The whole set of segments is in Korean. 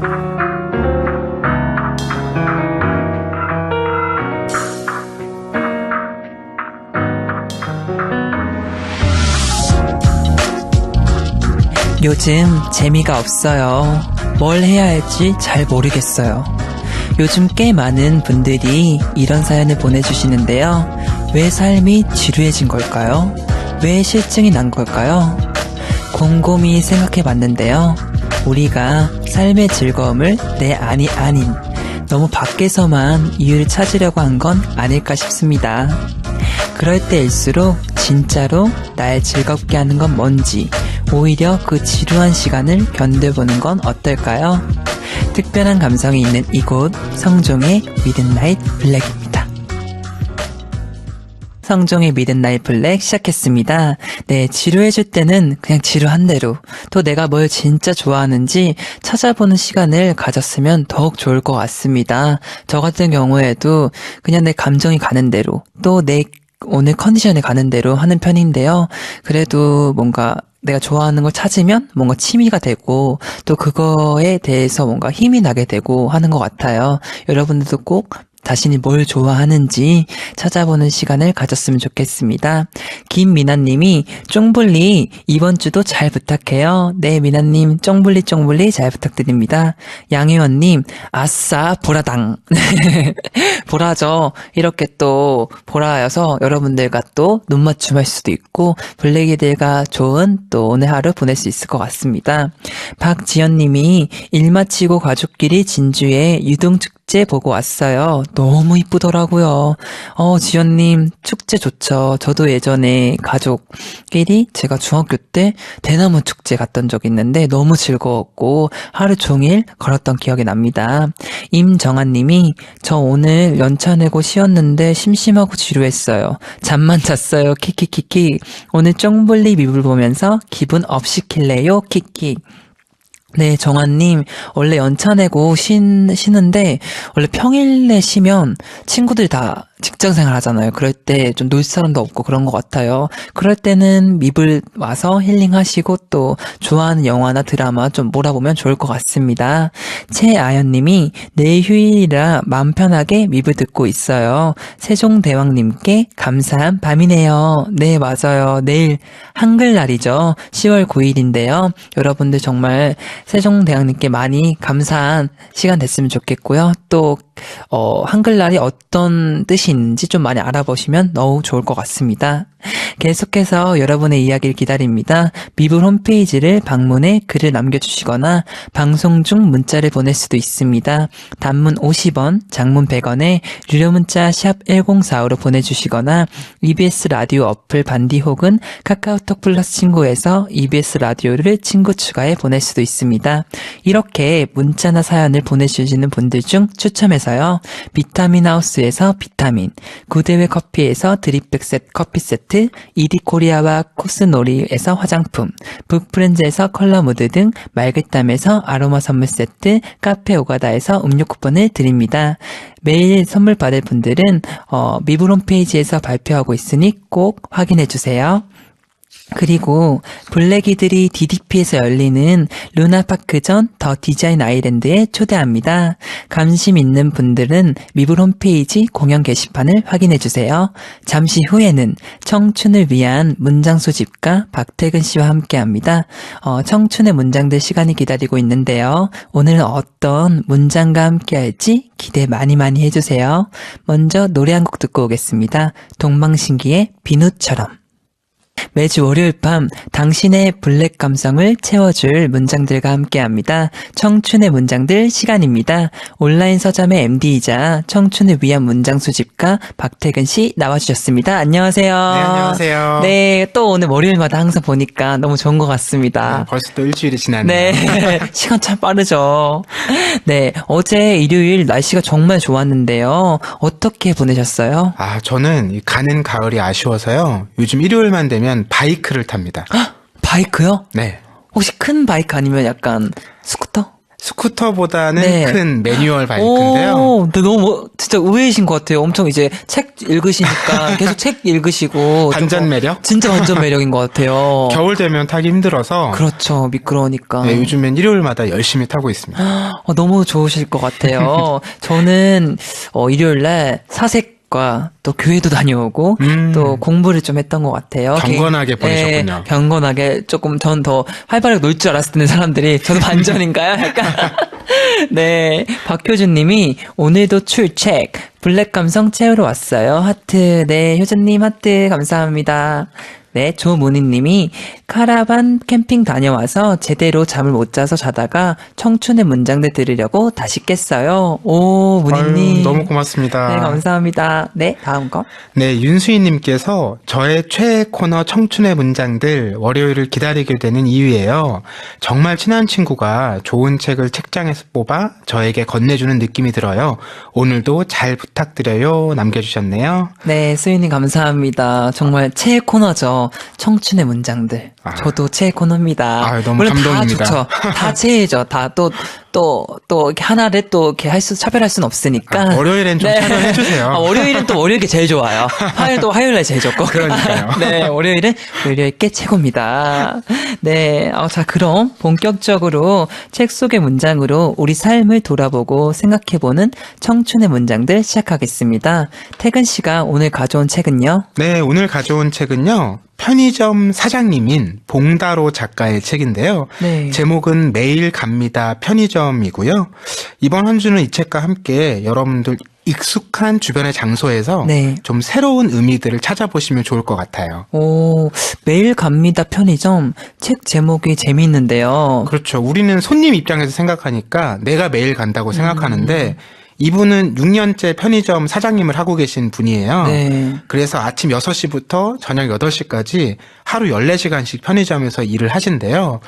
요즘 재미가 없어요. 뭘 해야 할지 잘 모르겠어요. 요즘 꽤 많은 분들이 이런 사연을 보내주시는데요. 왜 삶이 지루해진 걸까요? 왜 실증이 난 걸까요? 곰곰이 생각해봤는데요. 우리가 삶의 즐거움을 내 안이 아닌 너무 밖에서만 이유를 찾으려고 한 건 아닐까 싶습니다. 그럴 때일수록 진짜로 날 즐겁게 하는 건 뭔지 오히려 그 지루한 시간을 견뎌보는 건 어떨까요? 특별한 감성이 있는 이곳 성종의 미드나잇 블랙입니다. 성종의 미드나잇 블랙 시작했습니다. 네, 지루해질 때는 그냥 지루한 대로 또 내가 뭘 진짜 좋아하는지 찾아보는 시간을 가졌으면 더욱 좋을 것 같습니다. 저 같은 경우에도 그냥 내 감정이 가는 대로 또 내 오늘 컨디션에 가는 대로 하는 편인데요. 그래도 뭔가 내가 좋아하는 걸 찾으면 뭔가 취미가 되고 또 그거에 대해서 뭔가 힘이 나게 되고 하는 것 같아요. 여러분들도 꼭 자신이 뭘 좋아하는지 찾아보는 시간을 가졌으면 좋겠습니다. 김미나님이 쫑블리 이번 주도 잘 부탁해요. 네, 미나님 쫑블리 잘 부탁드립니다. 양혜원님 아싸 보라당. 보라죠. 이렇게 또 보라여서 여러분들과 또 눈맞춤할 수도 있고 블랙이들과 좋은 또 오늘 하루 보낼 수 있을 것 같습니다. 박지연님이 일 마치고 가족끼리 진주에 유등축제 보고 왔어요. 너무 이쁘더라고요. 지연님 축제 좋죠. 저도 예전에 가족끼리 제가 중학교 때 대나무 축제 갔던 적이 있는데 너무 즐거웠고 하루 종일 걸었던 기억이 납니다. 임정아님이 저 오늘 연차 내고 쉬었는데 심심하고 지루했어요. 잠만 잤어요. 키키키키. 오늘 쫑블리 미블 보면서 기분 업 시킬래요? 키키. 네, 정아님, 원래 연차 내고 쉬는데, 원래 평일에 쉬면 친구들이 다 직장 생활 하잖아요. 그럴 때 좀 놀 사람도 없고 그런 것 같아요. 그럴 때는 밉을 와서 힐링하시고 또 좋아하는 영화나 드라마 좀 몰아보면 좋을 것 같습니다. 최아연님이 내일 휴일이라 마음 편하게 밉을 듣고 있어요. 세종대왕님께 감사한 밤이네요. 네, 맞아요. 내일 한글날이죠. 10월 9일인데요. 여러분들 정말 세종대왕님께 많이 감사한 시간 됐으면 좋겠고요. 또 한글날이 어떤 뜻이 있는지 좀 많이 알아보시면 너무 좋을 것 같습니다. 계속해서 여러분의 이야기를 기다립니다. 미블 홈페이지를 방문해 글을 남겨주시거나 방송 중 문자를 보낼 수도 있습니다. 단문 50원, 장문 100원에 유료 문자 샵 1045로 보내주시거나 EBS 라디오 어플 반디 혹은 카카오톡 플러스 친구에서 EBS 라디오를 친구 추가해 보낼 수도 있습니다. 이렇게 문자나 사연을 보내주시는 분들 중 추첨해서요. 비타민 하우스에서 비타민, 구대회 커피에서 드립백 커피 세트, 이디코리아와 코스놀이에서 화장품, 북프렌즈에서 컬러무드 등 말그땀에서 아로마 선물 세트, 카페 오가다에서 음료 쿠폰을 드립니다. 매일 선물 받을 분들은 미블 홈페이지에서 발표하고 있으니 꼭 확인해주세요. 그리고 블랙이들이 DDP에서 열리는 루나파크전 더 디자인 아일랜드에 초대합니다. 관심 있는 분들은 미블 홈페이지 공연 게시판을 확인해주세요. 잠시 후에는 청춘을 위한 문장 소집가 박태근 씨와 함께합니다. 청춘의 문장들 시간이 기다리고 있는데요. 오늘은 어떤 문장과 함께할지 기대 많이 해주세요. 먼저 노래 한 곡 듣고 오겠습니다. 동방신기의 비누처럼. 매주 월요일 밤 당신의 블랙 감성을 채워줄 문장들과 함께합니다. 청춘의 문장들 시간입니다. 온라인 서점의 MD이자 청춘을 위한 문장 수집가 박태근 씨 나와주셨습니다. 안녕하세요. 네, 안녕하세요. 네, 또 오늘 월요일마다 항상 보니까 너무 좋은 것 같습니다. 네, 벌써 또 일주일이 지났네요. 네, 시간 참 빠르죠. 네, 어제 일요일 날씨가 정말 좋았는데요. 어떻게 보내셨어요? 저는 이 가는 가을이 아쉬워서요. 요즘 일요일만 되면 바이크를 탑니다. 바이크요? 네. 혹시 큰 바이크 아니면 약간 스쿠터? 스쿠터보다는 네. 큰 매뉴얼 바이크인데요. 네, 너무 진짜 의외이신 것 같아요. 엄청 이제 책 읽으시니까 계속 책 읽으시고 반전 조금 매력? 진짜 반전 매력인 것 같아요. 겨울 되면 타기 힘들어서 그렇죠. 미끄러우니까. 네, 요즘엔 일요일마다 열심히 타고 있습니다. 너무 좋으실 것 같아요. 저는 일요일 날 사색과 또 교회도 다녀오고 또 공부를 좀 했던 것 같아요. 경건하게 보내셨군요. 네, 경건하게 조금 전 더 활발하게 놀 줄 알았을 텐데 사람들이 저도 반전인가요? 약간 네, 박효준 님이 오늘도 출첵 블랙 감성 채우러 왔어요. 하트. 네, 효준님 하트 감사합니다. 네, 조문희님이 카라반 캠핑 다녀와서 제대로 잠을 못 자서 자다가 청춘의 문장들 들으려고 다시 깼어요. 오, 문희님. 아유, 너무 고맙습니다. 네, 감사합니다. 네, 다음 거. 네, 윤수희님께서 저의 최애 코너 청춘의 문장들 월요일을 기다리게 되는 이유예요. 정말 친한 친구가 좋은 책을 책장에서 뽑아 저에게 건네주는 느낌이 들어요. 오늘도 잘 부탁드려요. 남겨주셨네요. 네, 수인님 감사합니다. 정말 최애 코너죠. 청춘의 문장들. 저도 최애 코너입니다. 아유, 너무 물론 감동입니다. 다 좋죠. 다 최애죠. 다 또 이렇게 하나를 또 이렇게 차별할 수는 없으니까. 월요일엔 좀 차별해주세요. 월요일은 또 월요일게 제일 좋아요. 화요일도 화요일날 제일 좋고. 그러니까요. 네, 월요일은 월요일게 최고입니다. 네, 자, 그럼 본격적으로 책 속의 문장으로 우리 삶을 돌아보고 생각해보는 청춘의 문장들 시작하겠습니다. 태근 씨가 오늘 가져온 책은요? 네, 오늘 가져온 책은요. 편의점 사장님인 봉다로 작가의 책인데요. 네. 제목은 매일 갑니다 편의점이고요. 이번 한 주는 이 책과 함께 여러분들 익숙한 주변의 장소에서 네. 좀 새로운 의미들을 찾아보시면 좋을 것 같아요. 오, 매일 갑니다 편의점. 책 제목이 재미있는데요. 그렇죠. 우리는 손님 입장에서 생각하니까 내가 매일 간다고 생각하는데 이분은 6년째 편의점 사장님을 하고 계신 분이에요. 네. 그래서 아침 6시부터 저녁 8시까지 하루 14시간씩 편의점에서 일을 하신대요.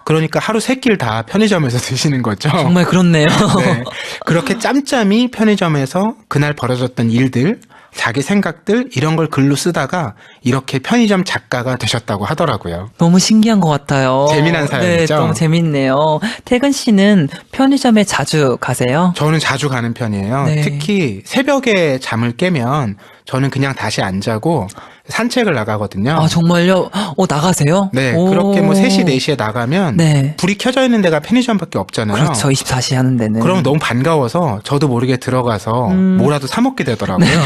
그러니까 하루 3끼를 다 편의점에서 드시는 거죠. 정말 그렇네요. 네. 그렇게 짬짬이 편의점에서 그날 벌어졌던 일들, 자기 생각들 이런 걸 글로 쓰다가 이렇게 편의점 작가가 되셨다고 하더라고요. 너무 신기한 것 같아요. 재미난 사연이죠? 네, 너무 재밌네요. 태근 씨는 편의점에 자주 가세요? 저는 자주 가는 편이에요. 네. 특히 새벽에 잠을 깨면 저는 그냥 다시 안 자고 산책을 나가거든요. 아, 정말요? 나가세요? 네, 오. 그렇게 뭐 3시, 4시에 나가면 네. 불이 켜져 있는 데가 편의점밖에 없잖아요. 그렇죠. 24시 하는 데는. 그럼 너무 반가워서 저도 모르게 들어가서 뭐라도 사 먹게 되더라고요. 네.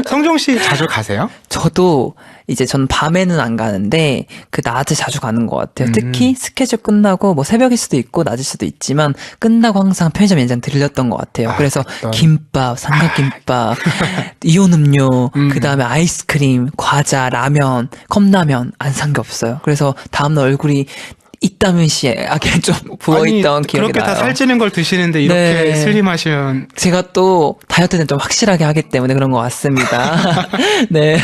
성종 씨 자주 가세요? 저도 이제 전 밤에는 안 가는데 그 낮에 자주 가는 것 같아요. 특히 스케줄 끝나고 뭐 새벽일 수도 있고 낮일 수도 있지만 끝나고 항상 편의점 연장 들렸던 것 같아요. 그래서 김밥, 삼각김밥, 이온 음료, 그 다음에 아이스크림, 과자, 라면, 컵라면 안 산 게 없어요. 그래서 다음날 얼굴이 이따면시하게 좀 부어있던 아니, 기억이 그렇게 나요. 다 살찌는 걸 드시는데 이렇게 네. 슬림하시면 제가 또 다이어트는 좀 확실하게 하기 때문에 그런 것 같습니다. 네.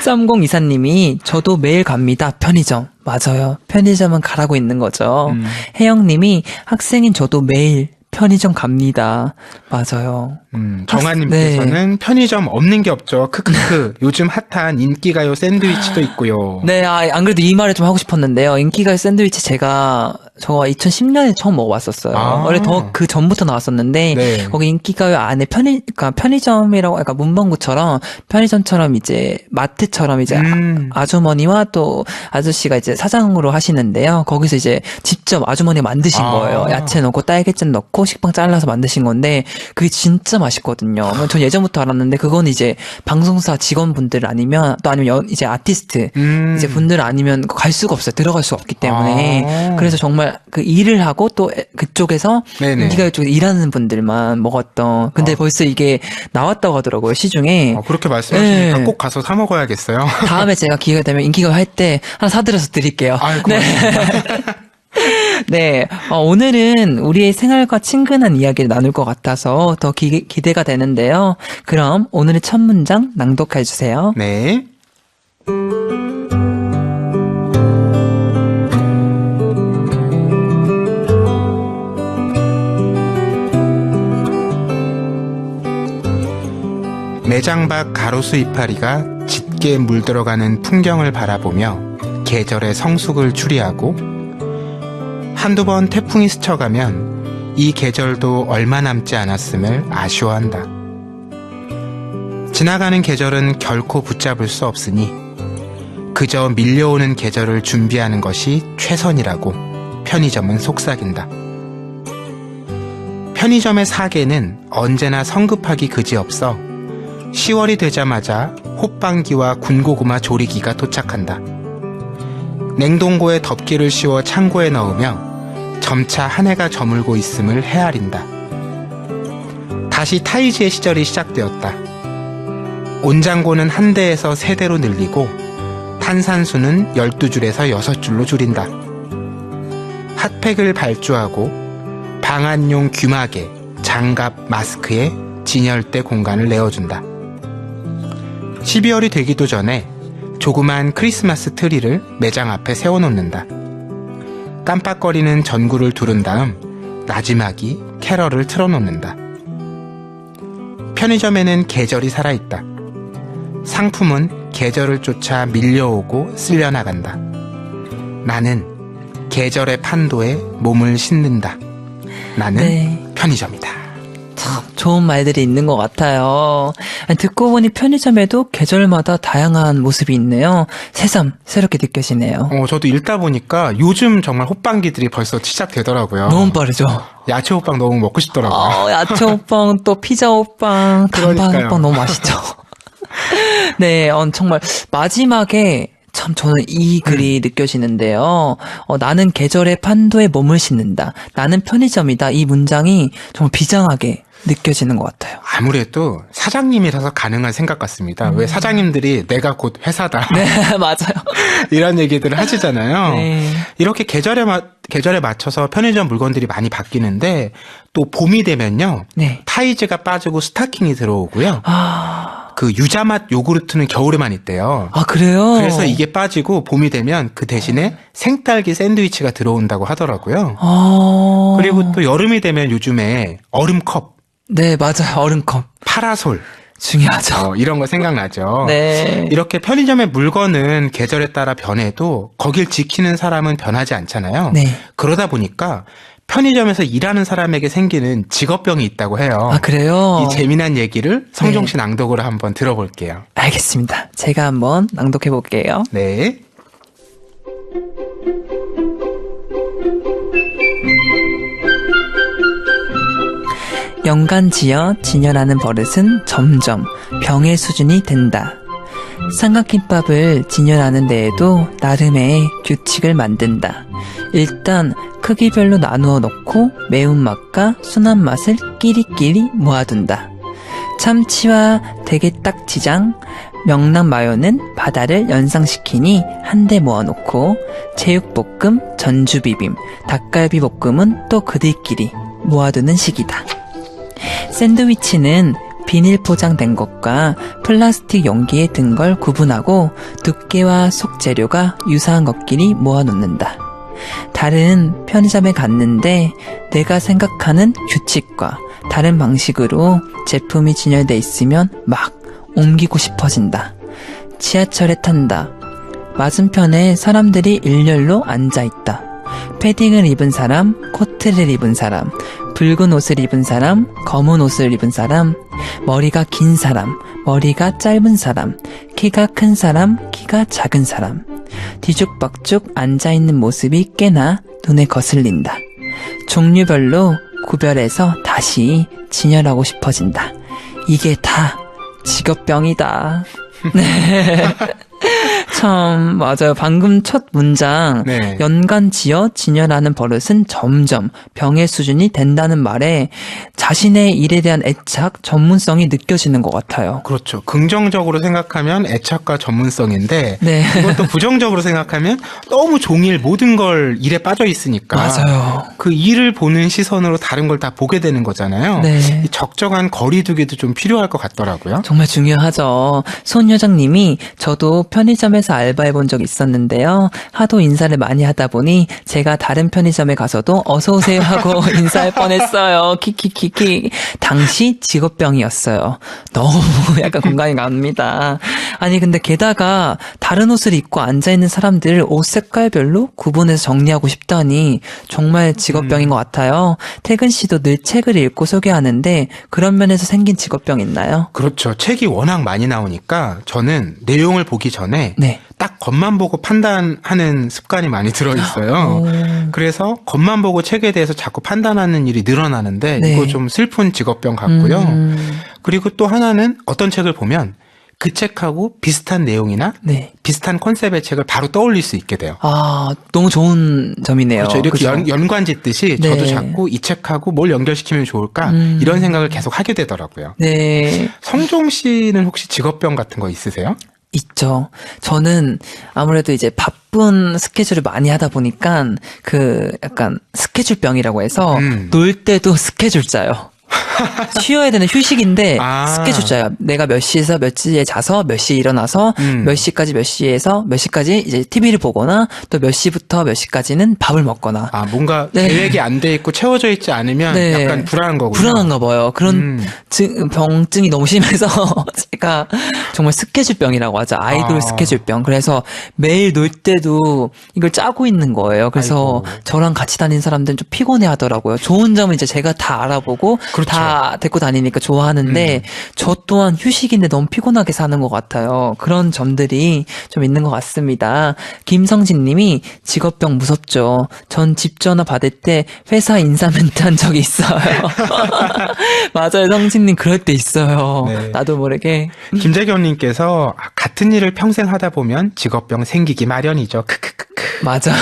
3024님이 저도 매일 갑니다. 편의점. 맞아요. 편의점은 가라고 있는 거죠. 혜영님이 학생인 저도 매일 편의점 갑니다. 맞아요. 정아님께서는 편의점 없는 게 없죠. 크크크. 요즘 핫한 인기가요 샌드위치도 있고요. 네, 안 그래도 이 말을 좀 하고 싶었는데요. 인기가요 샌드위치 저가 2010년에 처음 먹어봤었어요. 원래 더 그 전부터 나왔었는데 네. 거기 인기가요 안에 그러니까 편의점이라고 약간 문방구처럼 편의점처럼 이제 마트처럼 이제 아주머니와 또 아저씨가 이제 사장으로 하시는데요. 거기서 이제 직접 아주머니가 만드신 거예요. 야채 넣고 딸기잼 넣고 식빵 잘라서 만드신 건데 그게 진짜 맛있거든요. 전 예전부터 알았는데 그건 이제 방송사 직원분들 아니면 또 아니면 이제 아티스트 이제 분들 아니면 갈 수가 없어요. 들어갈 수가 없기 때문에. 그래서 정말 그 일을 하고 또 그쪽에서 네네. 인기가요 쪽에 일하는 분들만 먹었던. 근데 벌써 이게 나왔다고 하더라고요. 시중에. 그렇게 말씀하시니까 네. 꼭 가서 사 먹어야겠어요. 다음에 제가 기회가 되면 인기가요 할 때 하나 사드려서 드릴게요. 아이고. 네. 네, 오늘은 우리의 생활과 친근한 이야기를 나눌 것 같아서 더 기대가 되는데요. 그럼 오늘의 첫 문장 낭독해 주세요. 네. 매장 밖 가로수 이파리가 짙게 물들어가는 풍경을 바라보며 계절의 성숙을 추리하고 한두 번 태풍이 스쳐가면 이 계절도 얼마 남지 않았음을 아쉬워한다. 지나가는 계절은 결코 붙잡을 수 없으니 그저 밀려오는 계절을 준비하는 것이 최선이라고 편의점은 속삭인다. 편의점의 사계는 언제나 성급하기 그지없어 10월이 되자마자 호빵기와 군고구마 조리기가 도착한다. 냉동고에 덮개를 씌워 창고에 넣으며 점차 한 해가 저물고 있음을 헤아린다. 다시 타이즈의 시절이 시작되었다. 온장고는 한 대에서 3대로 늘리고 탄산수는 12줄에서 6줄로 줄인다. 핫팩을 발주하고 방한용 귀마개, 장갑, 마스크에 진열대 공간을 내어준다. 12월이 되기도 전에 조그만 크리스마스 트리를 매장 앞에 세워놓는다. 깜빡거리는 전구를 두른 다음 나지막이 캐럴을 틀어놓는다. 편의점에는 계절이 살아있다. 상품은 계절을 쫓아 밀려오고 쓸려나간다. 나는 계절의 판도에 몸을 싣는다. 나는 편의점이다. 참 좋은 말들이 있는 것 같아요. 아니, 듣고 보니 편의점에도 계절마다 다양한 모습이 있네요. 새삼 새롭게 느껴지네요. 저도 읽다 보니까 요즘 정말 호빵기들이 벌써 시작되더라고요. 너무 빠르죠? 야채 호빵 너무 먹고 싶더라고요. 야채 호빵, 또 피자 호빵, 단팥 그러니까요. 호빵 너무 맛있죠? 네, 정말 마지막에 참 저는 이 글이 느껴지는데요. 나는 계절의 판도에 몸을 싣는다. 나는 편의점이다. 이 문장이 정말 비장하게 느껴지는 것 같아요. 아무래도 사장님이라서 가능한 생각 같습니다. 왜 사장님들이 내가 곧 회사다. 네, 맞아요. 이런 얘기들을 하시잖아요. 네. 이렇게 계절에 맞춰서 편의점 물건들이 많이 바뀌는데 또 봄이 되면요. 네. 타이즈가 빠지고 스타킹이 들어오고요. 아, 그 유자맛 요구르트는 겨울에만 있대요. 그래요? 그래서 이게 빠지고 봄이 되면 그 대신에 생딸기 샌드위치가 들어온다고 하더라고요. 그리고 또 여름이 되면 요즘에 얼음컵, 네, 맞아요. 얼음컵. 파라솔 중요하죠. 이런 거 생각나죠. 네. 이렇게 편의점의 물건은 계절에 따라 변해도 거길 지키는 사람은 변하지 않잖아요. 네. 그러다 보니까 편의점에서 일하는 사람에게 생기는 직업병이 있다고 해요. 그래요? 이 재미난 얘기를 성종 씨 낭독으로 한번 들어볼게요. 알겠습니다. 제가 한번 낭독해 볼게요. 네. 연간지어 진열하는 버릇은 점점 병의 수준이 된다. 삼각김밥을 진열하는 데에도 나름의 규칙을 만든다. 일단 크기별로 나누어 놓고 매운맛과 순한맛을 끼리끼리 모아둔다. 참치와 대게딱지장, 명란 마요는 바다를 연상시키니 한데 모아놓고 제육볶음, 전주비빔, 닭갈비볶음은 또 그들끼리 모아두는 식이다. 샌드위치는 비닐 포장된 것과 플라스틱 용기에 든 걸 구분하고 두께와 속재료가 유사한 것끼리 모아놓는다. 다른 편의점에 갔는데 내가 생각하는 규칙과 다른 방식으로 제품이 진열돼 있으면 막 옮기고 싶어진다. 지하철에 탄다. 맞은편에 사람들이 일렬로 앉아있다. 패딩을 입은 사람, 코트를 입은 사람, 붉은 옷을 입은 사람, 검은 옷을 입은 사람, 머리가 긴 사람, 머리가 짧은 사람, 키가 큰 사람, 키가 작은 사람. 뒤죽박죽 앉아있는 모습이 꽤나 눈에 거슬린다. 종류별로 구별해서 다시 진열하고 싶어진다. 이게 다 직업병이다. 네. 참 맞아요. 방금 첫 문장 네. 연간지어 진열하는 버릇은 점점 병의 수준이 된다는 말에 자신의 일에 대한 애착, 전문성이 느껴지는 것 같아요. 그렇죠. 긍정적으로 생각하면 애착과 전문성인데 네. 이것도 부정적으로 생각하면 너무 종일 모든 걸 일에 빠져 있으니까 맞아요. 그 일을 보는 시선으로 다른 걸 다 보게 되는 거잖아요. 네. 이 적정한 거리두기도 좀 필요할 것 같더라고요. 정말 중요하죠. 손여정님이 저도 편의점에서 편의점에서 알바해 본 적이 있었는데요. 하도 인사를 많이 하다 보니 제가 다른 편의점에 가서도 어서 오세요 하고 인사할 뻔했어요. 키키키키. 당시 직업병이었어요. 너무 약간 공감이 갑니다. 아니 근데 게다가 다른 옷을 입고 앉아있는 사람들 옷 색깔별로 구분해서 정리하고 싶다니 정말 직업병인 것 같아요. 태근 씨도 늘 책을 읽고 소개하는데 그런 면에서 생긴 직업병 있나요? 그렇죠. 책이 워낙 많이 나오니까 저는 내용을 보기 전에 네. 딱 겉만 보고 판단하는 습관이 많이 들어있어요. 그래서 겉만 보고 책에 대해서 자꾸 판단하는 일이 늘어나는데 네. 이거 좀 슬픈 직업병 같고요. 그리고 또 하나는 어떤 책을 보면 그 책하고 비슷한 내용이나 네. 비슷한 컨셉의 책을 바로 떠올릴 수 있게 돼요. 아, 너무 좋은 점이네요. 그렇죠. 이렇게 그죠? 연관 짓듯이 네. 저도 자꾸 이 책하고 뭘 연결시키면 좋을까 이런 생각을 계속 하게 되더라고요. 네. 성종 씨는 혹시 직업병 같은 거 있으세요? 있죠. 저는 아무래도 이제 바쁜 스케줄을 많이 하다 보니까 그 약간 스케줄병이라고 해서 놀 때도 스케줄 짜요. 쉬어야 되는 휴식인데 아. 스케줄 짜요. 내가 몇 시에서 몇 시에 자서 몇 시에 일어나서 몇 시까지 몇 시에서 몇 시까지 이제 TV를 보거나 또 몇 시부터 몇 시까지는 밥을 먹거나. 아, 뭔가 네. 계획이 안 돼 있고 채워져 있지 않으면 네. 약간 불안한 거군요. 불안한가 봐요. 그런 병증이 너무 심해서 제가 정말 스케줄병이라고 하죠. 아이돌 아. 스케줄병. 그래서 매일 놀 때도 이걸 짜고 있는 거예요. 그래서 아이고. 저랑 같이 다니는 사람들은 좀 피곤해 하더라고요. 좋은 점은 이제 제가 다 알아보고 그렇죠. 다 데리고 다니니까 좋아하는데 저 또한 휴식인데 너무 피곤하게 사는 것 같아요. 그런 점들이 좀 있는 것 같습니다. 김성진 님이 직업병 무섭죠. 전 집 전화 받을 때 회사 인사 멘트 한 적이 있어요. 맞아요. 성진님 그럴 때 있어요. 네. 나도 모르게. 김재경님께서 같은 일을 평생 하다 보면 직업병 생기기 마련이죠. 크크크크. 맞아요.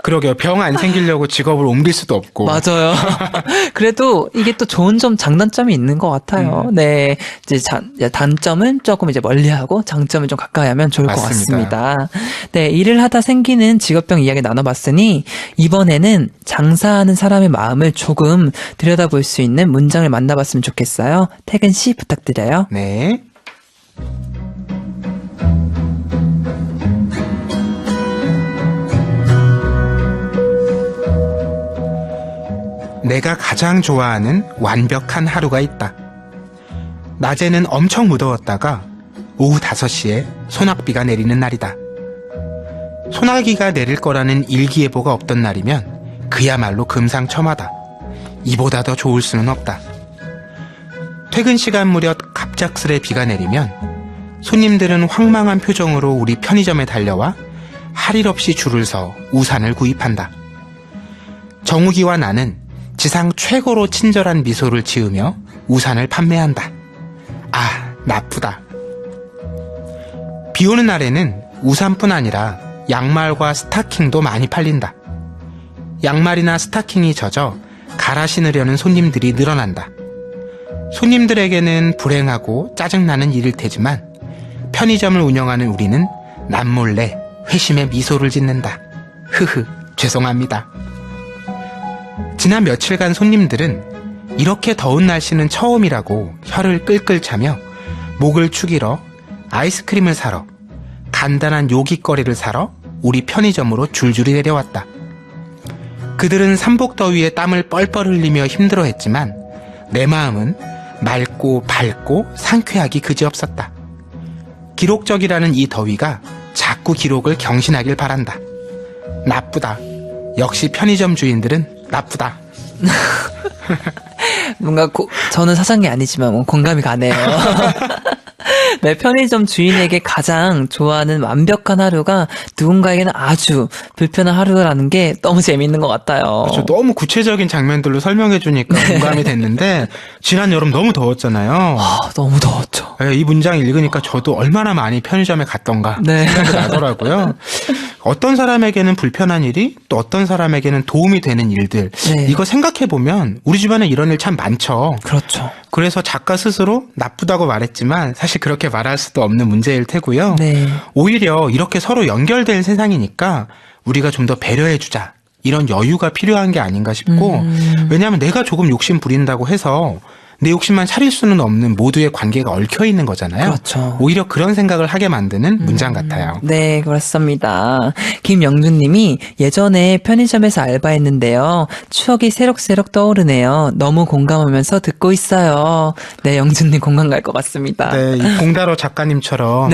그러게요. 병 안 생기려고 직업을 옮길 수도 없고. 맞아요. 그래도 이게 또 좋은 점, 장단점이 있는 것 같아요. 네. 이제 단점은 조금 이제 멀리하고 장점은 좀 가까이 하면 좋을 것 맞습니다. 같습니다. 네. 일을 하다 생기는 직업병 이야기 나눠봤으니 이번에는 장사하는 사람의 마음을 조금 들여다볼 수 있는 문장을 만나봤으면 좋겠어요. 태근 씨 부탁드려요. 네. 내가 가장 좋아하는 완벽한 하루가 있다. 낮에는 엄청 무더웠다가 오후 5시에 소낙비가 내리는 날이다. 소나기가 내릴 거라는 일기예보가 없던 날이면 그야말로 금상첨화다. 이보다 더 좋을 수는 없다. 퇴근 시간 무렵 갑작스레 비가 내리면 손님들은 황망한 표정으로 우리 편의점에 달려와 할 일 없이 줄을 서 우산을 구입한다. 정욱이와 나는 지상 최고로 친절한 미소를 지으며 우산을 판매한다. 아, 나쁘다. 비 오는 날에는 우산뿐 아니라 양말과 스타킹도 많이 팔린다. 양말이나 스타킹이 젖어 갈아 신으려는 손님들이 늘어난다. 손님들에게는 불행하고 짜증나는 일일 테지만 편의점을 운영하는 우리는 남몰래 회심의 미소를 짓는다. 흐흐, 죄송합니다. 지난 며칠간 손님들은 이렇게 더운 날씨는 처음이라고 혀를 끌끌 차며 목을 축이러 아이스크림을 사러 간단한 요깃거리를 사러 우리 편의점으로 줄줄이 내려왔다. 그들은 삼복더위에 땀을 뻘뻘 흘리며 힘들어했지만 내 마음은 맑고 밝고 상쾌하기 그지없었다. 기록적이라는 이 더위가 자꾸 기록을 경신하길 바란다. 나쁘다. 역시 편의점 주인들은 나쁘다. 뭔가 저는 사장이 아니지만 공감이 가네요. 네, 편의점 주인에게 가장 좋아하는 완벽한 하루가 누군가에게는 아주 불편한 하루라는 게 너무 재밌는 것 같아요. 그렇죠. 너무 구체적인 장면들로 설명해 주니까 공감이 됐는데 지난 여름 너무 더웠잖아요. 아, 너무 더웠죠. 네, 이 문장 읽으니까 저도 얼마나 많이 편의점에 갔던가 네. 생각이 나더라고요. 어떤 사람에게는 불편한 일이 또 어떤 사람에게는 도움이 되는 일들 네. 이거 생각해보면 우리 주변에 이런 일 참 많죠. 그렇죠. 그래서 작가 스스로 나쁘다고 말했지만 사실 그렇게 말할 수도 없는 문제일 테고요. 네. 오히려 이렇게 서로 연결된 세상이니까 우리가 좀 더 배려해주자. 이런 여유가 필요한 게 아닌가 싶고 왜냐하면 내가 조금 욕심 부린다고 해서 내 욕심만 차릴 수는 없는 모두의 관계가 얽혀 있는 거잖아요. 그렇죠. 오히려 그런 생각을 하게 만드는 문장 같아요. 네, 그렇습니다. 김영준님이 예전에 편의점에서 알바했는데요. 추억이 새록새록 떠오르네요. 너무 공감하면서 듣고 있어요. 네, 영준님 공감 갈 것 같습니다. 네, 이 공다로 작가님처럼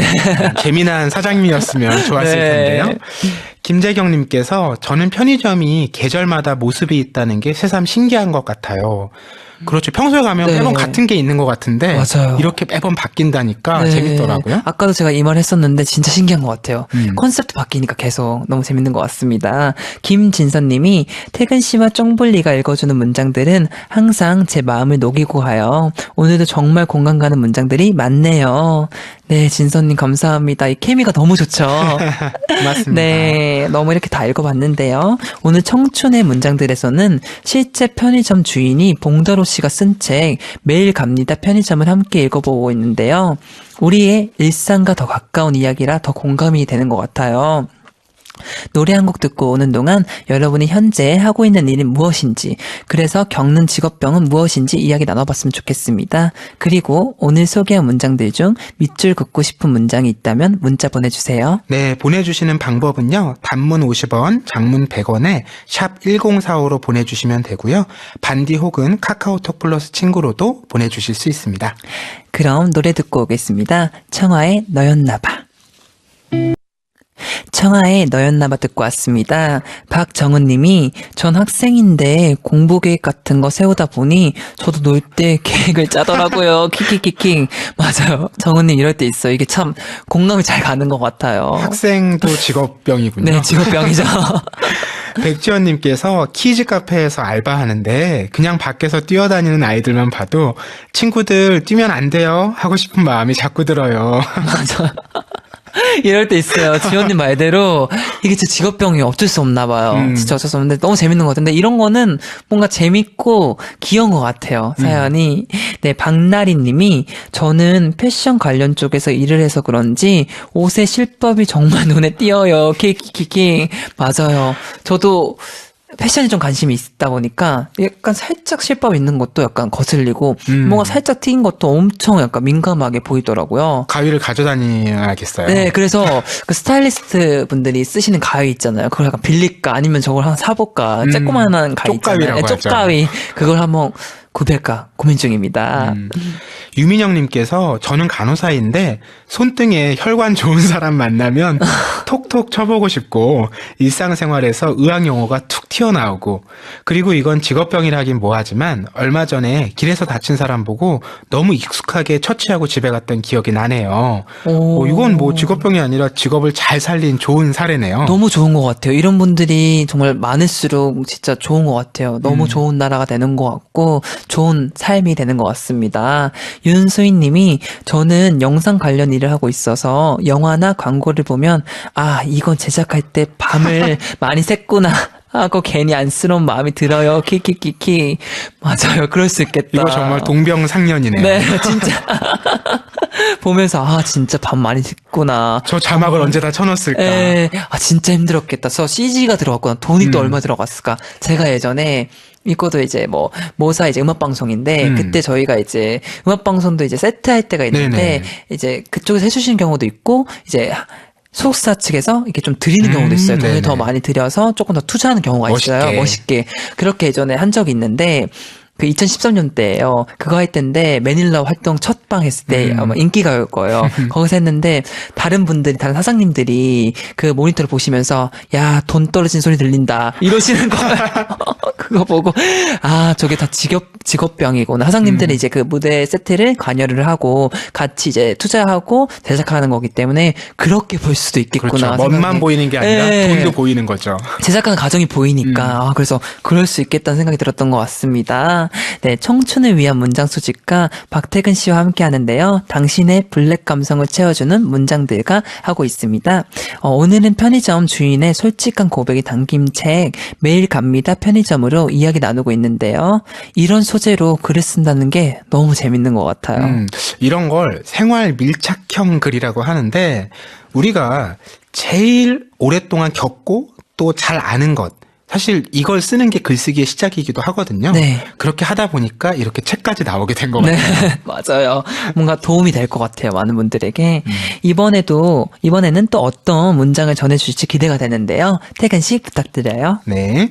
재미난 사장님이었으면 좋았을 네. 텐데요. 김재경님께서 저는 편의점이 계절마다 모습이 있다는 게 새삼 신기한 것 같아요. 그렇죠. 평소에 가면 네. 매번 같은 게 있는 것 같은데 맞아요. 이렇게 매번 바뀐다니까 네. 재밌더라고요. 아까도 제가 이 말 했었는데 진짜 신기한 것 같아요. 음. 컨셉도 바뀌니까 계속 너무 재밌는 것 같습니다. 김진선님이 태근 씨와 쫑블리가 읽어주는 문장들은 항상 제 마음을 녹이고 가요. 오늘도 정말 공감 가는 문장들이 많네요. 네, 진선님 감사합니다. 이 케미가 너무 좋죠. 맞습니다. 네, 너무 이렇게 다 읽어봤는데요. 오늘 청춘의 문장들에서는 실제 편의점 주인이 봉다로 씨가 쓴 책 매일 갑니다 편의점을 함께 읽어보고 있는데요. 우리의 일상과 더 가까운 이야기라 더 공감이 되는 것 같아요. 노래 한 곡 듣고 오는 동안 여러분이 현재 하고 있는 일은 무엇인지, 그래서 겪는 직업병은 무엇인지 이야기 나눠봤으면 좋겠습니다. 그리고 오늘 소개한 문장들 중 밑줄 긋고 싶은 문장이 있다면 문자 보내주세요. 네, 보내주시는 방법은요. 단문 50원, 장문 100원에 샵 1045로 보내주시면 되고요. 반디 혹은 카카오톡 플러스 친구로도 보내주실 수 있습니다. 그럼 노래 듣고 오겠습니다. 청하의 너였나봐. 청하의 너였나봐 듣고 왔습니다. 박정은님이 전 학생인데 공부 계획 같은 거 세우다 보니 저도 놀 때 계획을 짜더라고요. 키키키키. 맞아요. 정은님 이럴 때 있어요. 이게 참 공감이 잘 가는 것 같아요. 학생도 직업병이군요. 네, 직업병이죠. 백지연님께서 키즈 카페에서 알바하는데 그냥 밖에서 뛰어다니는 아이들만 봐도 친구들 뛰면 안 돼요 하고 싶은 마음이 자꾸 들어요. 맞아요. 이럴 때 있어요. 지원님 말대로 이게 진짜 직업병이 어쩔 수 없나 봐요. 진짜 어쩔 수 없는데 너무 재밌는 것 같은데 이런 거는 뭔가 재밌고 귀여운 것 같아요. 사연이. 네, 박나리 님이 저는 패션 관련 쪽에서 일을 해서 그런지 옷의 실법이 정말 눈에 띄어요. 키키키키. 맞아요. 저도 패션에 좀 관심이 있다 보니까 약간 살짝 실법 있는 것도 약간 거슬리고 뭔가 살짝 튀긴 것도 엄청 약간 민감하게 보이더라고요. 가위를 가져다녀야겠어요. 네, 그래서 그 스타일리스트 분들이 쓰시는 가위 있잖아요. 그걸 약간 빌릴까 아니면 저걸 하나 사볼까. 쬐꼬만한 가위 있잖아요. 쪽가위라고 하죠. 쪽가위. 그걸 한번 구별까 고민 중입니다. 유민영님께서 저는 간호사인데 손등에 혈관 좋은 사람 만나면 톡톡 쳐보고 싶고 일상생활에서 의학용어가 툭 튀어나오고 그리고 이건 직업병이라긴 뭐하지만 얼마 전에 길에서 다친 사람 보고 너무 익숙하게 처치하고 집에 갔던 기억이 나네요. 이건 뭐 직업병이 아니라 직업을 잘 살린 좋은 사례네요. 너무 좋은 것 같아요. 이런 분들이 정말 많을수록 진짜 좋은 것 같아요. 너무 좋은 나라가 되는 것 같고 좋은 삶이 되는 것 같습니다. 윤수인 님이 저는 영상 관련 일을 하고 있어서 영화나 광고를 보면 아 이건 제작할 때 밤을 많이 샜구나 하고 괜히 안쓰러운 마음이 들어요. 키키키키. 맞아요. 그럴 수 있겠다. 이거 정말 동병상련이네요. 네, 진짜. 보면서, 아, 진짜 밤 많이 샜구나. 저 자막을 언제 다 쳐넣었을까. 예, 아, 진짜 힘들었겠다. 저 CG가 들어갔구나. 돈이 또 얼마 들어갔을까. 제가 예전에, 이거도 이제 뭐, 모사 이제 음악방송인데, 그때 저희가 이제, 음악방송도 이제 세트할 때가 있는데, 네네. 이제 그쪽에서 해주시는 경우도 있고, 이제, 소속사 측에서 이렇게 좀 드리는 경우도 있어요. 돈을 네네. 더 많이 들여서 조금 더 투자하는 경우가 있어요. 멋있게. 멋있게. 그렇게 예전에 한 적이 있는데, 그 2013년 때예요. 그거 할 때인데 매닐라 활동 첫 방 했을 때 아마 인기가요일 거예요. 거기서 했는데 다른 분들이 다른 사장님들이 그 모니터를 보시면서 야, 돈 떨어진 소리 들린다 이러시는 거예요. 그거 보고 아, 저게 다 직업병이구나. 사장님들이 이제 그 무대 세트를 관여를 하고 같이 이제 투자하고 제작하는 거기 때문에 그렇게 볼 수도 있겠구나. 그렇죠. 멋만 생각이. 보이는 게 아니라 예. 돈도 보이는 거죠. 제작하는 과정이 보이니까 아, 그래서 그럴 수 있겠다는 생각이 들었던 것 같습니다. 네, 청춘을 위한 문장 수집가 박태근 씨와 함께 하는데요. 당신의 블랙 감성을 채워주는 문장들과 하고 있습니다. 오늘은 편의점 주인의 솔직한 고백이 담긴 책 매일 갑니다 편의점으로 이야기 나누고 있는데요. 이런 소재로 글을 쓴다는 게 너무 재밌는 것 같아요. 이런 걸 생활 밀착형 글이라고 하는데 우리가 제일 오랫동안 겪고 또 잘 아는 것 사실 이걸 쓰는 게 글쓰기의 시작이기도 하거든요. 네. 그렇게 하다 보니까 이렇게 책까지 나오게 된 것 네, 같아요. 맞아요. 뭔가 도움이 될 것 같아요, 많은 분들에게. 이번에는 또 어떤 문장을 전해주실지 기대가 되는데요. 태근 씨 부탁드려요. 네.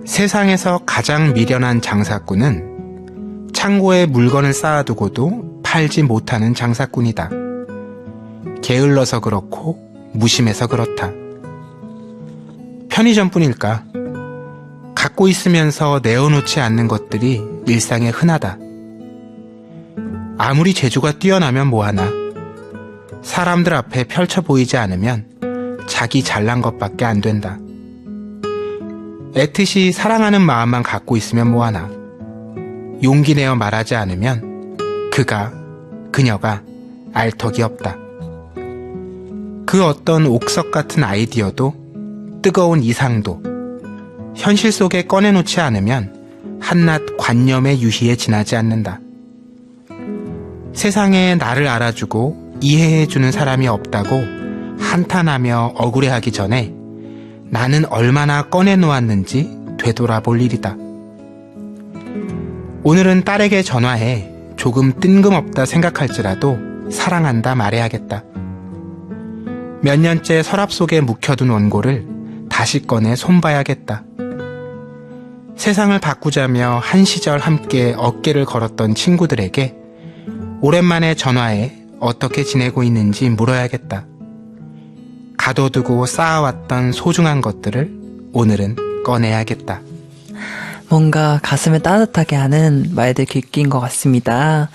세상에서 가장 미련한 장사꾼은 창고에 물건을 쌓아두고도 팔지 못하는 장사꾼이다. 게을러서 그렇고 무심해서 그렇다. 편의점뿐일까? 갖고 있으면서 내어놓지 않는 것들이 일상에 흔하다. 아무리 재주가 뛰어나면 뭐하나. 사람들 앞에 펼쳐 보이지 않으면 자기 잘난 것밖에 안 된다. 애틋이 사랑하는 마음만 갖고 있으면 뭐하나. 용기 내어 말하지 않으면 그녀가 알 턱이 없다. 그 어떤 옥석 같은 아이디어도 뜨거운 이상도 현실 속에 꺼내놓지 않으면 한낱 관념의 유희에 지나지 않는다. 세상에 나를 알아주고 이해해주는 사람이 없다고 한탄하며 억울해하기 전에 나는 얼마나 꺼내놓았는지 되돌아볼 일이다. 오늘은 딸에게 전화해 조금 뜬금없다 생각할지라도 사랑한다 말해야겠다. 몇 년째 서랍 속에 묵혀둔 원고를 다시 꺼내 손봐야겠다. 세상을 바꾸자며 한 시절 함께 어깨를 걸었던 친구들에게 오랜만에 전화해 어떻게 지내고 있는지 물어야겠다. 가둬두고 쌓아왔던 소중한 것들을 오늘은 꺼내야겠다. 뭔가 가슴을 따뜻하게 하는 말들 귓기인 것 같습니다.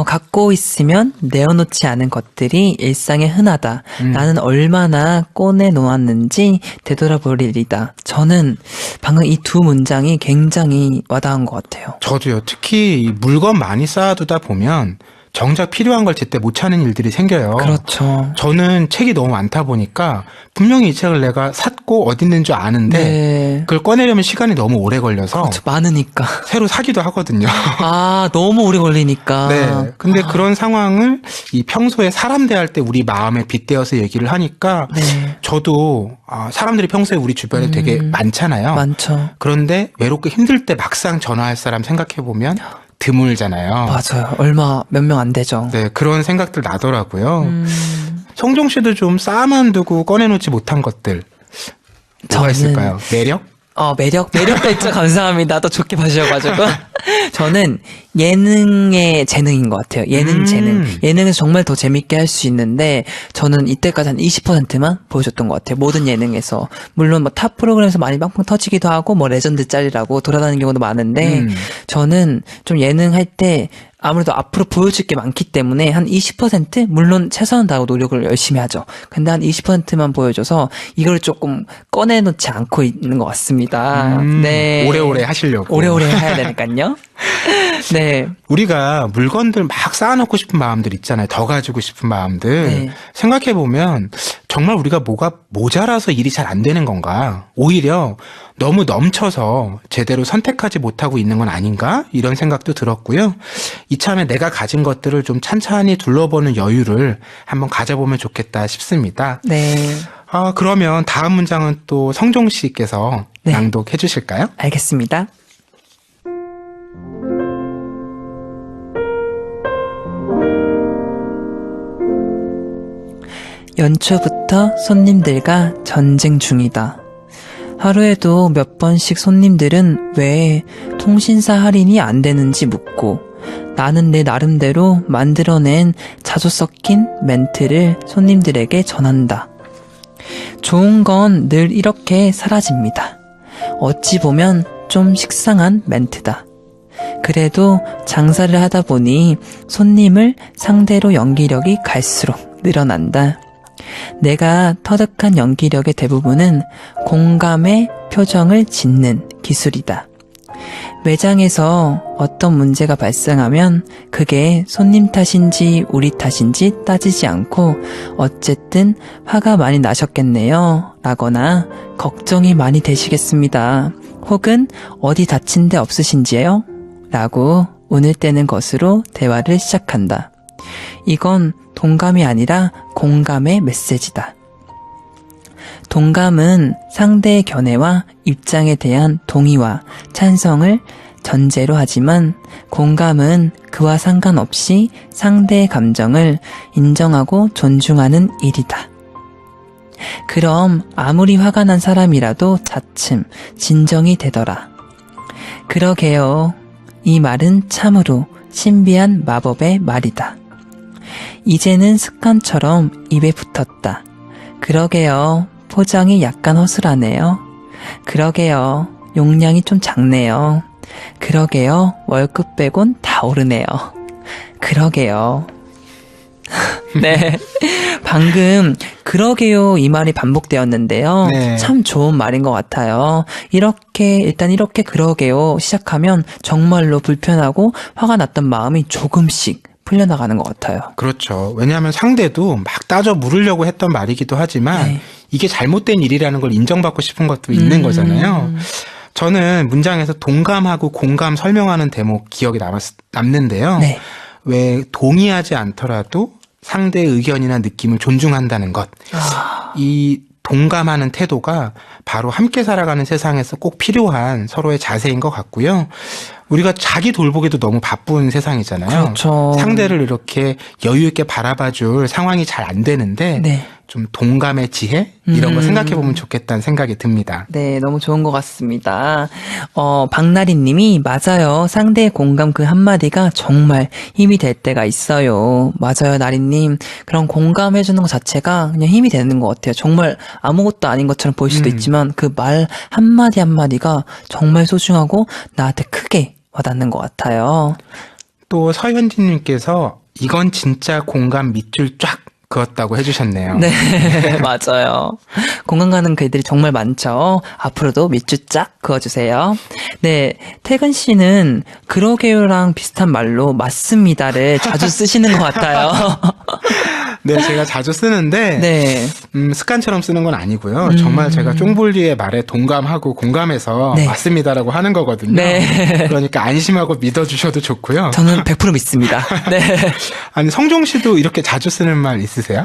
갖고 있으면 내어놓지 않은 것들이 일상에 흔하다. 나는 얼마나 꺼내놓았는지 되돌아볼 일이다. 저는 방금 이 두 문장이 굉장히 와닿은 것 같아요. 저도요. 특히 이 물건 많이 쌓아두다 보면 정작 필요한 걸 제때 못 찾는 일들이 생겨요. 그렇죠. 저는 책이 너무 많다 보니까 분명히 이 책을 내가 샀고 어디 있는 줄 아는데 네. 그걸 꺼내려면 시간이 너무 오래 걸려서 그렇죠. 많으니까. 새로 사기도 하거든요. 아, 너무 오래 걸리니까. 네. 근데 그런 상황을 이 평소에 사람 대할 때 우리 마음에 빗대어서 얘기를 하니까 네. 저도 사람들이 평소에 우리 주변에 되게 많잖아요. 많죠. 그런데 외롭고 힘들 때 막상 전화할 사람 생각해보면 드물잖아요. 맞아요. 몇 명 안 되죠. 네, 그런 생각들 나더라고요. 성종 씨도 좀 쌓아만 두고 꺼내놓지 못한 것들 뭐가 저는- 있을까요? 매력? 매력도 있죠. 감사합니다. 또 좋게 봐주셔가지고. 저는 예능의 재능인 것 같아요. 재능. 예능에서 정말 더 재밌게 할 수 있는데, 저는 이때까지 한 20%만 보여줬던 것 같아요. 모든 예능에서. 물론 뭐 탑 프로그램에서 많이 빵빵 터지기도 하고, 뭐 레전드 짤이라고 돌아다니는 경우도 많은데, 저는 좀 예능 할 때, 아무래도 앞으로 보여줄 게 많기 때문에 한 20%? 물론 최선을 다하고 노력을 열심히 하죠. 근데 한 20%만 보여줘서 이걸 조금 꺼내놓지 않고 있는 것 같습니다. 네. 오래오래 하시려고. 오래오래 해야 되니까요. 네. 우리가 물건들 막 쌓아놓고 싶은 마음들 있잖아요. 더 가지고 싶은 마음들. 네. 생각해보면 정말 우리가 뭐가 모자라서 일이 잘 안 되는 건가? 오히려 너무 넘쳐서 제대로 선택하지 못하고 있는 건 아닌가? 이런 생각도 들었고요. 이참에 내가 가진 것들을 좀 찬찬히 둘러보는 여유를 한번 가져보면 좋겠다 싶습니다. 네. 그러면 다음 문장은 또 성종 씨께서 네. 낭독해 주실까요? 알겠습니다. 연초부터 손님들과 전쟁 중이다. 하루에도 몇 번씩 손님들은 왜 통신사 할인이 안 되는지 묻고 나는 내 나름대로 만들어낸 자주 섞인 멘트를 손님들에게 전한다. 좋은 건 늘 이렇게 사라집니다. 어찌 보면 좀 식상한 멘트다. 그래도 장사를 하다 보니 손님을 상대로 연기력이 갈수록 늘어난다. 내가 터득한 연기력의 대부분은 공감의 표정을 짓는 기술이다. 매장에서 어떤 문제가 발생하면 그게 손님 탓인지 우리 탓인지 따지지 않고 어쨌든 화가 많이 나셨겠네요 라거나 걱정이 많이 되시겠습니다. 혹은 어디 다친 데 없으신지요? 라고 운을 떼는 것으로 대화를 시작한다. 이건 동감이 아니라 공감의 메시지다. 동감은 상대의 견해와 입장에 대한 동의와 찬성을 전제로 하지만 공감은 그와 상관없이 상대의 감정을 인정하고 존중하는 일이다. 그럼 아무리 화가 난 사람이라도 차츰 진정이 되더라. 그러게요. 이 말은 참으로 신비한 마법의 말이다. 이제는 습관처럼 입에 붙었다. 그러게요. 포장이 약간 허술하네요. 그러게요. 용량이 좀 작네요. 그러게요. 월급 빼곤 다 오르네요. 그러게요. 네. 방금 그러게요 이 말이 반복되었는데요. 네. 참 좋은 말인 것 같아요. 일단 이렇게 그러게요 시작하면 정말로 불편하고 화가 났던 마음이 조금씩 풀려나가는 것 같아요. 그렇죠. 왜냐하면 상대도 막 따져 물으려고 했던 말이기도 하지만 네. 이게 잘못된 일이라는 걸 인정받고 싶은 것도 있는 거잖아요. 저는 문장에서 동감하고 공감 설명하는 대목 기억에 남는데요. 네. 왜 동의하지 않더라도 상대의 의견이나 느낌을 존중한다는 것. 이 동감하는 태도가 바로 함께 살아가는 세상에서 꼭 필요한 서로의 자세인 것 같고요. 우리가 자기 돌보기도 너무 바쁜 세상이잖아요. 그렇죠. 상대를 이렇게 여유 있게 바라봐줄 상황이 잘 안 되는데 네. 좀 동감의 지혜 이런 거 생각해보면 좋겠다는 생각이 듭니다. 네, 너무 좋은 것 같습니다. 박나리 님이 맞아요. 상대의 공감 그 한마디가 정말 힘이 될 때가 있어요. 맞아요, 나리님. 그런 공감해주는 것 자체가 그냥 힘이 되는 것 같아요. 정말 아무것도 아닌 것처럼 보일 수도 있지만 그 말 한마디 한마디가 정말 소중하고 나한테 크게 와닿는 것 같아요. 또 서현진님께서 이건 진짜 공감 밑줄 쫙 그었다고 해주셨네요. 네, 맞아요. 공감 가는 글들이 정말 많죠. 앞으로도 밑줄 쫙 그어주세요. 네, 태근 씨는 그러게요랑 비슷한 말로 맞습니다를 자주 쓰시는 것 같아요. 네, 제가 자주 쓰는데 네. 습관처럼 쓰는 건 아니고요. 정말 제가 쫑볼리의 말에 동감하고 공감해서 네. 맞습니다라고 하는 거거든요. 네. 그러니까 안심하고 믿어주셔도 좋고요. 저는 100% 믿습니다. 네. 아니 성종 씨도 이렇게 자주 쓰는 말 있으세요?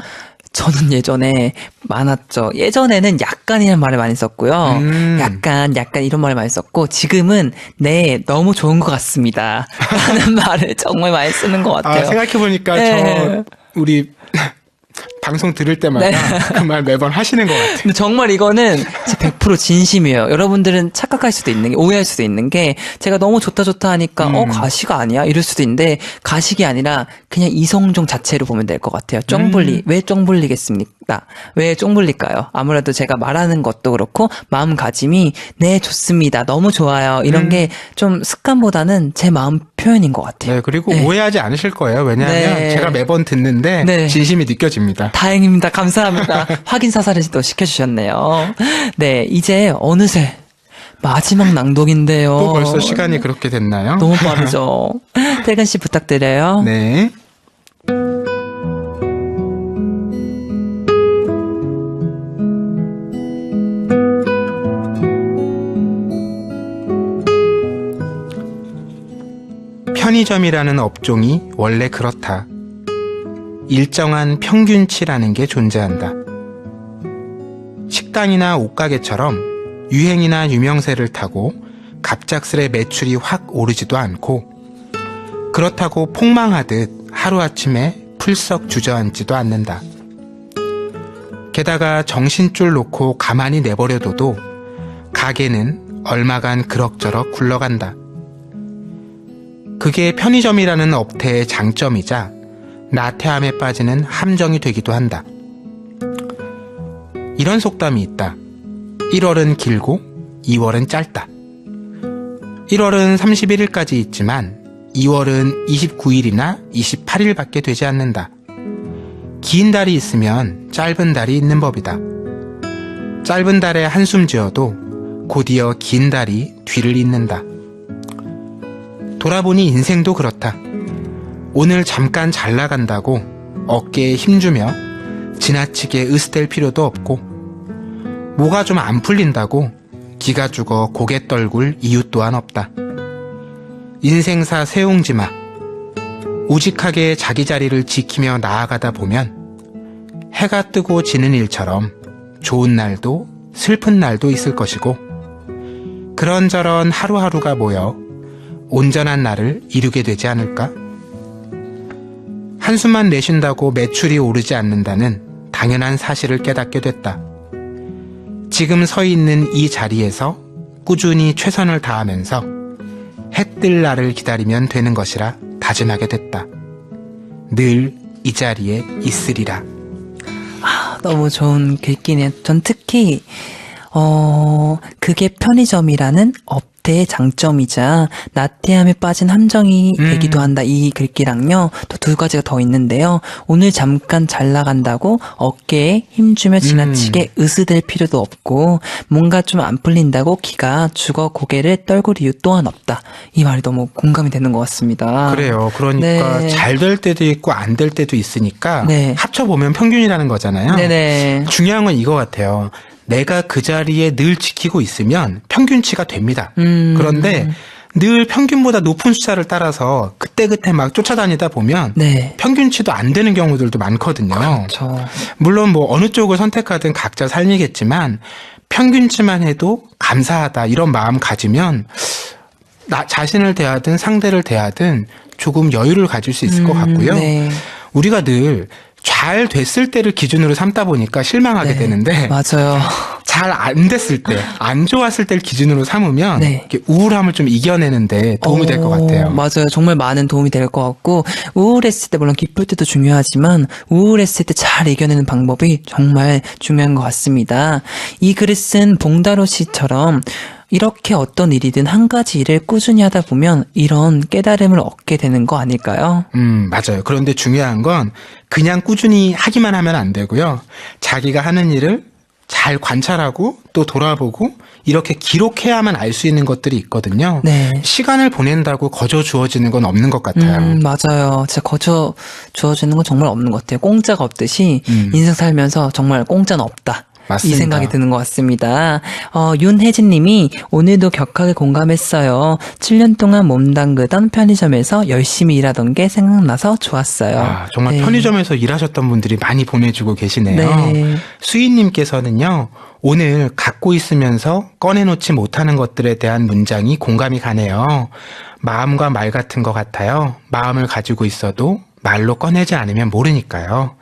저는 예전에 많았죠. 예전에는 약간이라는 말을 많이 썼고요. 약간 이런 말을 많이 썼고, 지금은 네, 너무 좋은 것 같습니다. 라는 말을 정말 많이 쓰는 것 같아요. 생각해보니까 네. 우리 방송 들을 때마다 네. 그 말 매번 하시는 것 같아요. 근데 정말 이거는 진짜 100% 진심이에요. 여러분들은 착각할 수도 있는 게, 오해할 수도 있는 게, 제가 너무 좋다 하니까, 가시가 아니야? 이럴 수도 있는데, 가식이 아니라 그냥 이성종 자체로 보면 될 것 같아요. 쫑불리. 왜 쫑불리겠습니까? 왜 쫑불릴까요? 아무래도 제가 말하는 것도 그렇고, 마음가짐이, 네, 좋습니다. 너무 좋아요. 이런 게 좀 습관보다는 제 마음 표현인 것 같아요. 네, 그리고 네. 오해하지 않으실 거예요. 왜냐하면 네. 제가 매번 듣는데 네. 진심이 느껴집니다. 다행입니다. 감사합니다. 확인 사살을 또 시켜주셨네요. 네, 이제 어느새 마지막 낭독인데요. 또 벌써 시간이 그렇게 됐나요? 너무 빠르죠. 태근 씨 부탁드려요. 네. 편의점이라는 업종이 원래 그렇다. 일정한 평균치라는 게 존재한다. 식당이나 옷가게처럼 유행이나 유명세를 타고 갑작스레 매출이 확 오르지도 않고 그렇다고 폭망하듯 하루아침에 풀썩 주저앉지도 않는다. 게다가 정신줄 놓고 가만히 내버려둬도 가게는 얼마간 그럭저럭 굴러간다. 그게 편의점이라는 업태의 장점이자 나태함에 빠지는 함정이 되기도 한다. 이런 속담이 있다. 1월은 길고 2월은 짧다. 1월은 31일까지 있지만 2월은 29일이나 28일밖에 되지 않는다. 긴 달이 있으면 짧은 달이 있는 법이다. 짧은 달에 한숨 지어도 곧이어 긴 달이 뒤를 잇는다. 돌아보니 인생도 그렇다. 오늘 잠깐 잘 나간다고 어깨에 힘주며 지나치게 으스댈 필요도 없고 뭐가 좀 안 풀린다고 기가 죽어 고개 떨굴 이유 또한 없다. 인생사 세옹지마. 우직하게 자기 자리를 지키며 나아가다 보면 해가 뜨고 지는 일처럼 좋은 날도 슬픈 날도 있을 것이고 그런저런 하루하루가 모여 온전한 날을 이루게 되지 않을까? 한숨만 내쉰다고 매출이 오르지 않는다는 당연한 사실을 깨닫게 됐다. 지금 서 있는 이 자리에서 꾸준히 최선을 다하면서 해 뜰 날을 기다리면 되는 것이라 다짐하게 됐다. 늘 이 자리에 있으리라. 너무 좋은 글귀네요. 전 특히 그게 편의점이라는 업태의 장점이자 나태함에 빠진 함정이 되기도 한다. 이 글귀랑요. 또 두 가지가 더 있는데요. 오늘 잠깐 잘 나간다고 어깨에 힘주며 지나치게 으스댈 필요도 없고 뭔가 좀 안 풀린다고 기가 죽어 고개를 떨굴 이유 또한 없다. 이 말이 너무 공감이 되는 것 같습니다. 그래요. 그러니까 네. 잘 될 때도 있고 안 될 때도 있으니까 네. 합쳐보면 평균이라는 거잖아요. 네네. 중요한 건 이거 같아요. 내가 그 자리에 늘 지키고 있으면 평균치가 됩니다. 그런데 늘 평균보다 높은 숫자를 따라서 그때그때 막 쫓아다니다 보면 네. 평균치도 안 되는 경우들도 많거든요. 그렇죠. 물론 뭐 어느 쪽을 선택하든 각자 삶이겠지만 평균치만 해도 감사하다 이런 마음 가지면 나 자신을 대하든 상대를 대하든 조금 여유를 가질 수 있을 것 같고요. 네. 우리가 늘 잘 됐을 때를 기준으로 삼다 보니까 실망하게 네. 되는데 맞아요. 잘 안 됐을 때, 안 좋았을 때를 기준으로 삼으면 네. 이렇게 우울함을 좀 이겨내는데 도움이 될 것 같아요. 맞아요. 정말 많은 도움이 될 것 같고 우울했을 때 물론 기쁠 때도 중요하지만 우울했을 때 잘 이겨내는 방법이 정말 중요한 것 같습니다. 이 글을 쓴 봉다로 씨처럼 이렇게 어떤 일이든 한 가지 일을 꾸준히 하다 보면 이런 깨달음을 얻게 되는 거 아닐까요? 맞아요. 그런데 중요한 건 그냥 꾸준히 하기만 하면 안 되고요. 자기가 하는 일을 잘 관찰하고 또 돌아보고 이렇게 기록해야만 알 수 있는 것들이 있거든요. 네. 시간을 보낸다고 거저 주어지는 건 없는 것 같아요. 맞아요. 진짜 거저 주어지는 건 정말 없는 것 같아요. 공짜가 없듯이 인생 살면서 정말 공짜는 없다. 맞습니다. 이 생각이 드는 것 같습니다. 윤혜진 님이 오늘도 격하게 공감했어요. 7년 동안 몸담그던 편의점에서 열심히 일하던 게 생각나서 좋았어요. 아, 정말 네. 편의점에서 일하셨던 분들이 많이 보내주고 계시네요. 네. 수인님께서는요, 오늘 갖고 있으면서 꺼내놓지 못하는 것들에 대한 문장이 공감이 가네요. 마음과 말 같은 것 같아요. 마음을 가지고 있어도 말로 꺼내지 않으면 모르니까요.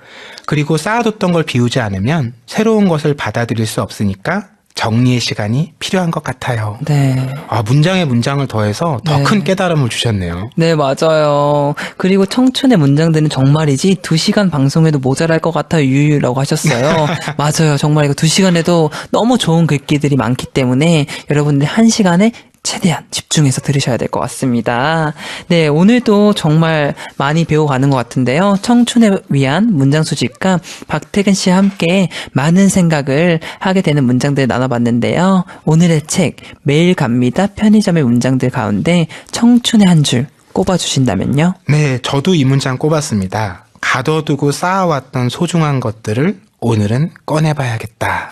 그리고 쌓아뒀던 걸 비우지 않으면 새로운 것을 받아들일 수 없으니까 정리의 시간이 필요한 것 같아요. 네. 아, 문장에 문장을 더해서 더 네. 큰 깨달음을 주셨네요. 네, 맞아요. 그리고 청춘의 문장들은 정말이지 2시간 방송해도 모자랄 것 같아요. 유유라고 하셨어요. 맞아요. 정말 이거 2시간 해도 너무 좋은 글귀들이 많기 때문에 여러분들 1시간에 최대한 집중해서 들으셔야 될 것 같습니다. 네, 오늘도 정말 많이 배워가는 것 같은데요. 청춘을 위한 문장 수집가 박태근 씨와 함께 많은 생각을 하게 되는 문장들을 나눠봤는데요. 오늘의 책 매일 갑니다. 편의점의 문장들 가운데 청춘의 한 줄 꼽아주신다면요? 네, 저도 이 문장 꼽았습니다. 가둬두고 쌓아왔던 소중한 것들을 오늘은 꺼내봐야겠다.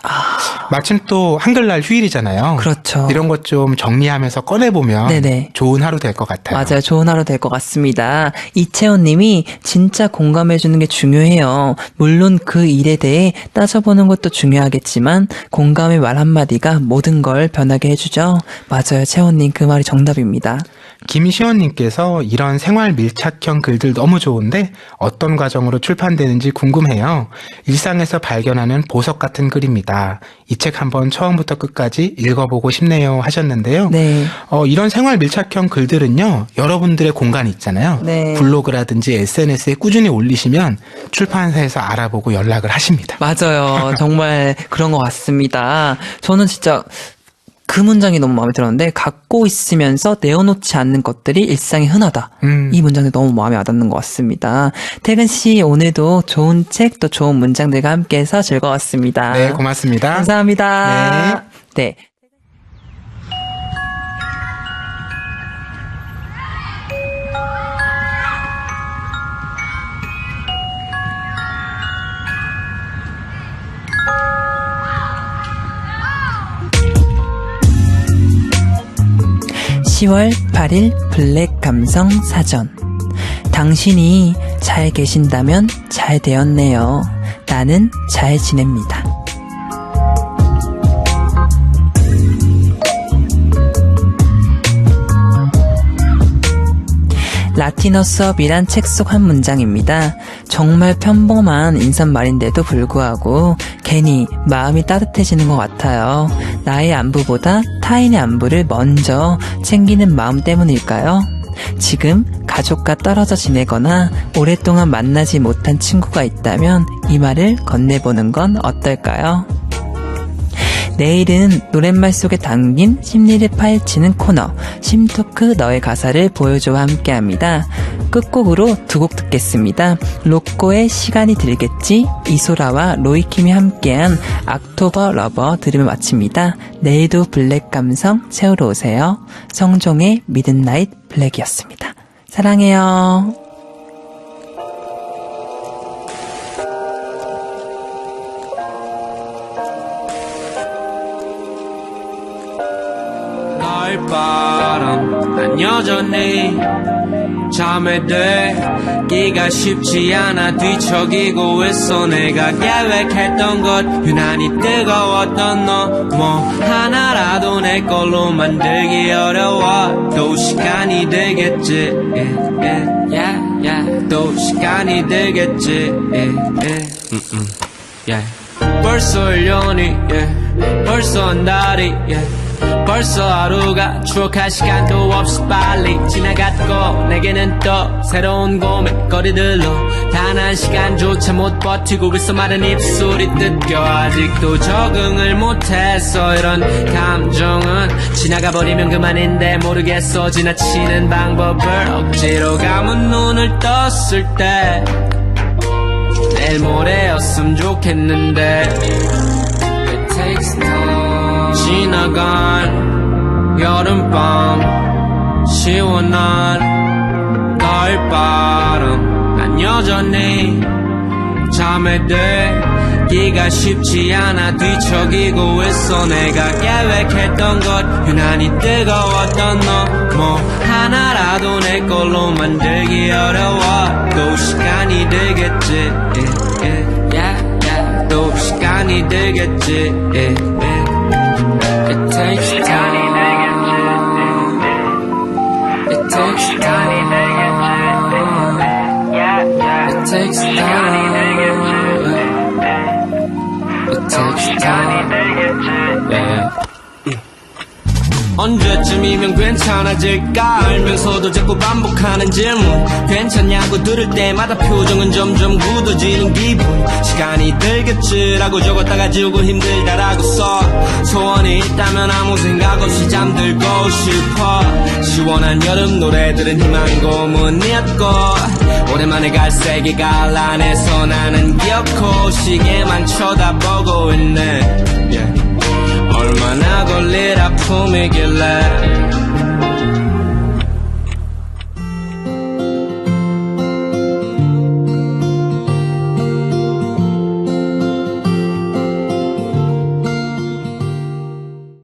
마침 또 한글날 휴일이잖아요. 그렇죠. 이런 것 좀 정리하면서 꺼내보면 네네. 좋은 하루 될 것 같아요. 맞아요. 좋은 하루 될 것 같습니다. 이채원 님이 진짜 공감해주는 게 중요해요. 물론 그 일에 대해 따져보는 것도 중요하겠지만 공감의 말 한마디가 모든 걸 변하게 해주죠. 맞아요. 채원 님 그 말이 정답입니다. 김시원님께서 이런 생활 밀착형 글들 너무 좋은데 어떤 과정으로 출판되는지 궁금해요. 일상에서 발견하는 보석 같은 글입니다. 이 책 한번 처음부터 끝까지 읽어보고 싶네요 하셨는데요. 네. 이런 생활 밀착형 글들은요. 여러분들의 공간이 있잖아요. 네. 블로그라든지 SNS에 꾸준히 올리시면 출판사에서 알아보고 연락을 하십니다. 맞아요. 정말 그런 것 같습니다. 저는 진짜 그 문장이 너무 마음에 들었는데 갖고 있으면서 내어놓지 않는 것들이 일상에 흔하다. 이 문장이 너무 마음에 와닿는 것 같습니다. 태근 씨 오늘도 좋은 책 또 좋은 문장들과 함께해서 즐거웠습니다. 네, 고맙습니다. 감사합니다. 네. 10월 8일 블랙 감성 사전. 당신이 잘 계신다면 잘 되었네요. 나는 잘 지냅니다. 라틴어 수업이란 책 속 한 문장입니다. 정말 평범한 인사말인데도 불구하고 괜히 마음이 따뜻해지는 것 같아요. 나의 안부보다 타인의 안부를 먼저 챙기는 마음 때문일까요? 지금 가족과 떨어져 지내거나 오랫동안 만나지 못한 친구가 있다면 이 말을 건네보는 건 어떨까요? 내일은 노랫말 속에 담긴 심리를 파헤치는 코너 심토크 너의 가사를 보여줘와 함께합니다. 끝곡으로 두 곡 듣겠습니다. 로꼬의 시간이 들겠지, 이소라와 로이킴이 함께한 악토버 러버 들으며 마칩니다. 내일도 블랙 감성 채우러 오세요. 성종의 미드나잇 블랙이었습니다. 사랑해요. 널 바람 난 여전히 잠에 들기가 쉽지 않아 뒤척이고 있어. 내가 계획했던 것 유난히 뜨거웠던 너 뭐 하나라도 내 걸로 만들기 어려워. 또 시간이 들겠지 또 시간이 들겠지 벌써 1년이 벌써 한 달이 벌써 하루가 추억할 시간도 없이 빨리 지나갔고 내게는 또 새로운 고민거리들로 단 한 시간조차 못 버티고 있어. 마른 입술이 뜯겨 아직도 적응을 못했어. 이런 감정은 지나가 버리면 그만인데 모르겠어. 지나치는 방법을 억지로 감은 눈을 떴을 때 내일 모레였으면 좋겠는데 It takes time. 지나간 여름밤 시원한 가을바람 난 여전히 잠에 들기가 쉽지 않아 뒤척이고 있어. 내가 계획했던 것 유난히 뜨거웠던 너 뭐 하나라도 내 걸로 만들기 어려워. 또 시간이 들겠지 또 시간이 들겠지 It takes time. It takes time. It takes time. It takes time. Yeah. 언제쯤이면 괜찮아질까 알면서도 자꾸 반복하는 질문 괜찮냐고 들을 때마다 표정은 점점 굳어지는 기분. 시간이 들겠지라고 적었다가 지우고 힘들다라고 써. 소원이 있다면 아무 생각 없이 잠들고 싶어. 시원한 여름 노래들은 희망 고문이었고 오랜만에 갈색의 가을 안에서 나는 기어코 시계만 쳐다보고 있네. 얼마나 걸릴 아픔이길래